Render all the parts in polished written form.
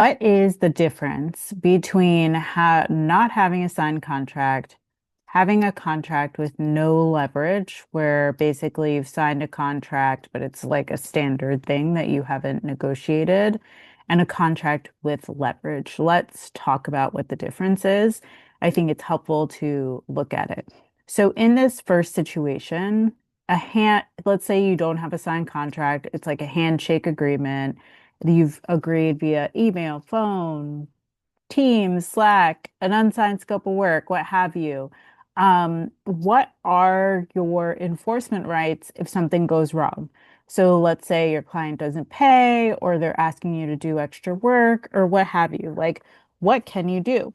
What is the difference between not having a signed contract, having a contract with no leverage, where basically you've signed a contract, but it's like a standard thing that you haven't negotiated, and a contract with leverage? Let's talk about what the difference is. I think it's helpful to look at it. So in this first situation, let's say you don't have a signed contract, it's like a handshake agreement. You've agreed via email, phone, Teams, Slack, an unsigned scope of work, what have you. What are your enforcement rights if something goes wrong? So let's say your client doesn't pay or they're asking you to do extra work or what have you. Like, what can you do?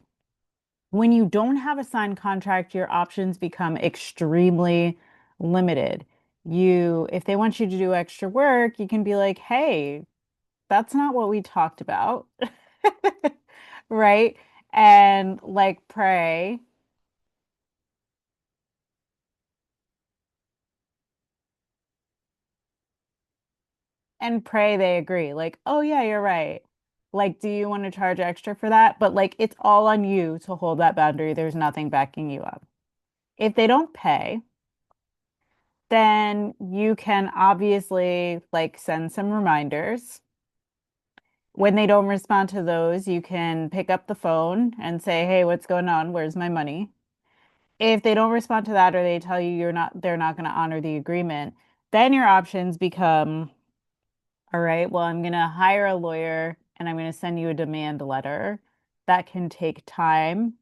When you don't have a signed contract, your options become extremely limited. If they want you to do extra work, you can be like, hey, that's not what we talked about. Right? And like pray they agree. Like, oh yeah, you're right. Like, do you want to charge extra for that? But like, it's all on you to hold that boundary. There's nothing backing you up. If they don't pay, then you can obviously like send some reminders. When they don't respond to those, you can pick up the phone and say, "Hey, what's going on? Where's my money?" If they don't respond to that or they tell you they're not going to honor the agreement, then your options become, all right, well, I'm going to hire a lawyer and I'm going to send you a demand letter. That can take time,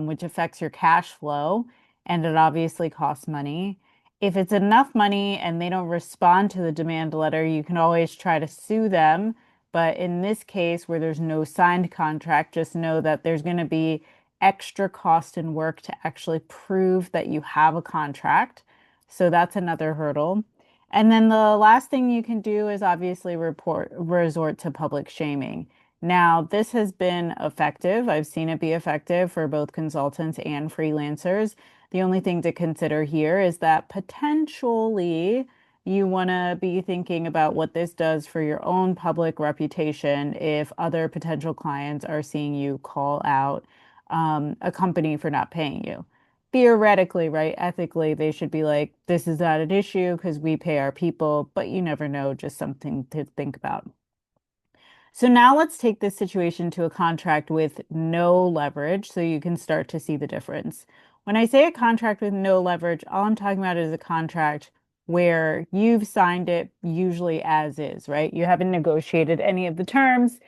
which affects your cash flow, and it obviously costs money. If it's enough money and they don't respond to the demand letter, you can always try to sue them. But in this case, where there's no signed contract, just know that there's going to be extra cost and work to actually prove that you have a contract. So that's another hurdle. And then the last thing you can do is obviously resort to public shaming. Now, this has been effective. I've seen it be effective for both consultants and freelancers. The only thing to consider here is that potentially you want to be thinking about what this does for your own public reputation if other potential clients are seeing you call out a company for not paying you. Theoretically, right? Ethically, they should be like, this is not an issue because we pay our people, but you never know, just something to think about. So now let's take this situation to a contract with no leverage so you can start to see the difference. When I say a contract with no leverage, all I'm talking about is a contract where you've signed it usually as is, right? You haven't negotiated any of the terms.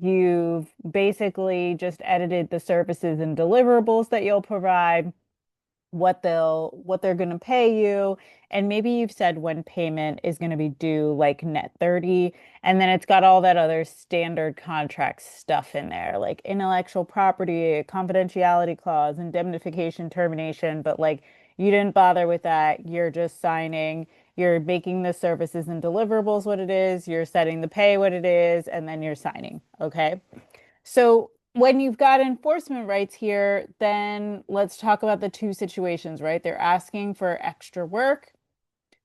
You've basically just edited the services and deliverables that you'll provide, what they're going to pay you, and maybe you've said when payment is going to be due, like net 30, and then it's got all that other standard contract stuff in there, like intellectual property, confidentiality clause, indemnification, termination, but like you didn't bother with that. You're just signing, you're making the services and deliverables what it is, you're setting the pay what it is, and then you're signing. Okay. So when you've got enforcement rights here, then let's talk about the two situations, right? They're asking for extra work.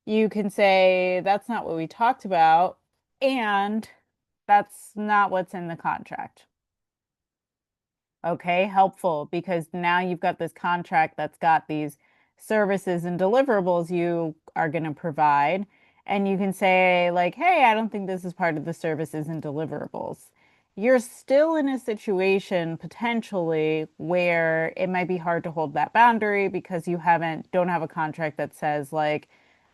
You can say, that's not what we talked about, and that's not what's in the contract. Okay, helpful because now you've got this contract that's got these services and deliverables you are going to provide. And you can say, like, hey, I don't think this is part of the services and deliverables. You're still in a situation potentially where it might be hard to hold that boundary because don't have a contract that says, like,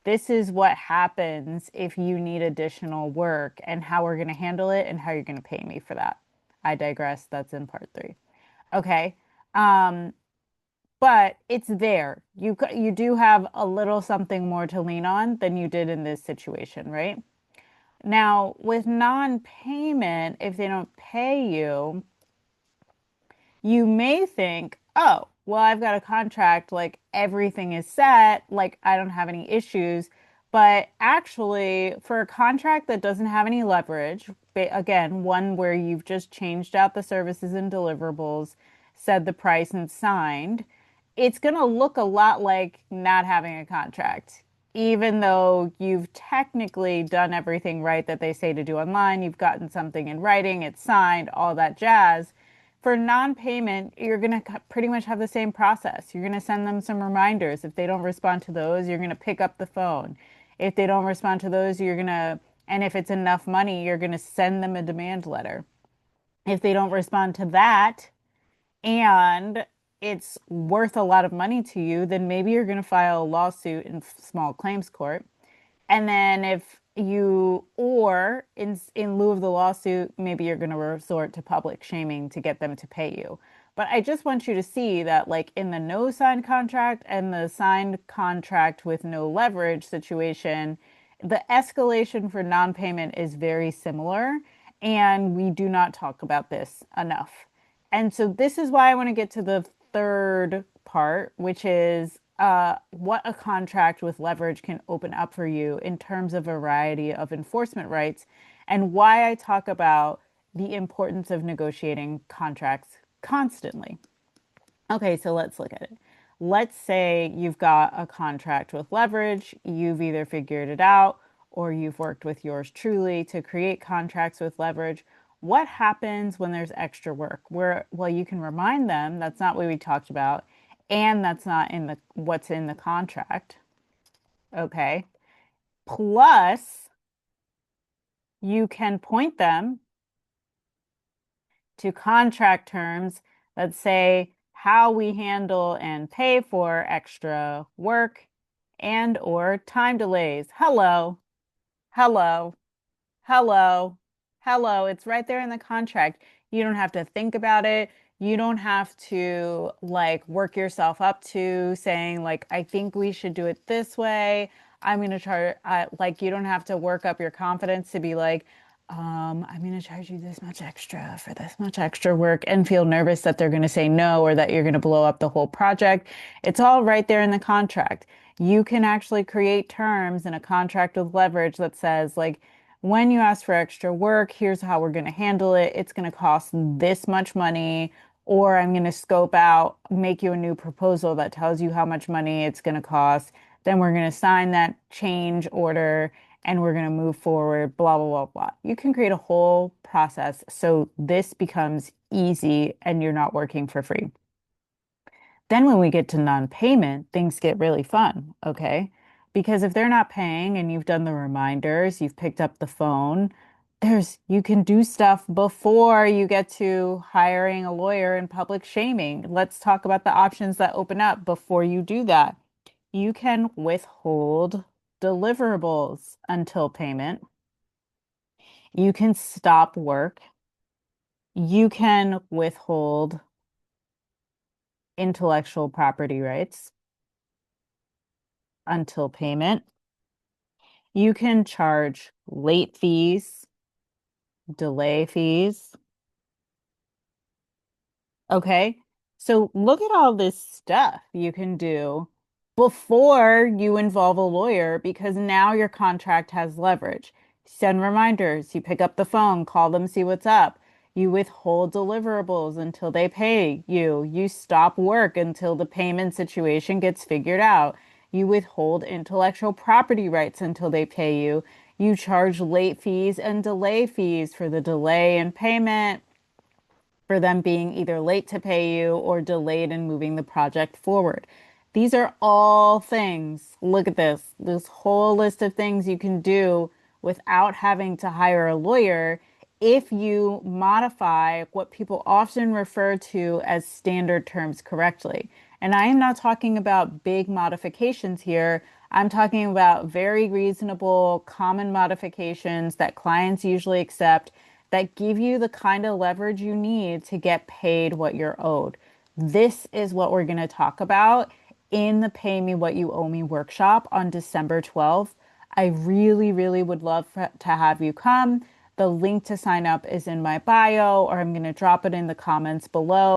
this is what happens if you need additional work and how we're going to handle it and how you're going to pay me for that. I digress. That's in part three. Okay. Um, but it's there. You do have a little something more to lean on than you did in this situation, right? Now, with non-payment, if they don't pay you, you may think, oh, well, I've got a contract, like everything is set, like I don't have any issues. But actually, for a contract that doesn't have any leverage, again, one where you've just changed out the services and deliverables, said the price and signed, it's going to look a lot like not having a contract. even though you've technically done everything right that they say to do online, you've gotten something in writing, it's signed, all that jazz. For non-payment, you're going to pretty much have the same process. You're going to send them some reminders. If they don't respond to those, you're going to pick up the phone. If they don't respond to those, and if it's enough money, you're going to send them a demand letter. If they don't respond to that, and it's worth a lot of money to you, then maybe you're going to file a lawsuit in small claims court. And then if you, or in lieu of the lawsuit, maybe you're going to resort to public shaming to get them to pay you. But I just want you to see that, like in the no signed contract and the signed contract with no leverage situation, the escalation for non-payment is very similar, and we do not talk about this enough. And so this is why I want to get to the third part, which is what a contract with leverage can open up for you in terms of a variety of enforcement rights, and why I talk about the importance of negotiating contracts constantly. Okay, so let's look at it. Let's say you've got a contract with leverage, you've either figured it out or you've worked with yours truly to create contracts with leverage. What happens when there's extra work? Well, you can remind them that's not what we talked about, and that's not in the what's in the contract. Okay. Plus, you can point them to contract terms that say how we handle and pay for extra work and or time delays. Hello, hello, hello, hello. It's right there in the contract. You don't have to think about it. You don't have to like work yourself up to saying like, I think we should do it this way. I'm going to try, like, you don't have to work up your confidence to be like, I'm going to charge you this much extra for this much extra work and feel nervous that they're going to say no or that you're going to blow up the whole project. It's all right there in the contract. You can actually create terms in a contract with leverage that says, like, when you ask for extra work, here's how we're going to handle it. It's going to cost this much money, or I'm going to scope out, make you a new proposal that tells you how much money it's going to cost. Then we're going to sign that change order and we're going to move forward, blah, blah, blah, blah. You can create a whole process so this becomes easy and you're not working for free. Then when we get to non-payment, things get really fun, okay? Because if they're not paying and you've done the reminders, you've picked up the phone, you can do stuff before you get to hiring a lawyer and public shaming. Let's talk about the options that open up before you do that. You can withhold deliverables until payment. You can stop work. You can withhold intellectual property rights until payment. You can charge late fees, delay fees. Okay. So look at all this stuff you can do before you involve a lawyer because now your contract has leverage. Send reminders, you pick up the phone, call them, see what's up. You withhold deliverables until they pay you. You stop work until the payment situation gets figured out. You withhold intellectual property rights until they pay you. You charge late fees and delay fees for the delay in payment, for them being either late to pay you or delayed in moving the project forward. These are all things. Look at this whole list of things you can do without having to hire a lawyer if you modify what people often refer to as standard terms correctly. And I am not talking about big modifications here. I'm talking about very reasonable, common modifications that clients usually accept that give you the kind of leverage you need to get paid what you're owed. This is what we're going to talk about in the Pay Me What You Owe Me workshop on December 12th. I really, really would love to have you come. The link to sign up is in my bio, or I'm going to drop it in the comments below.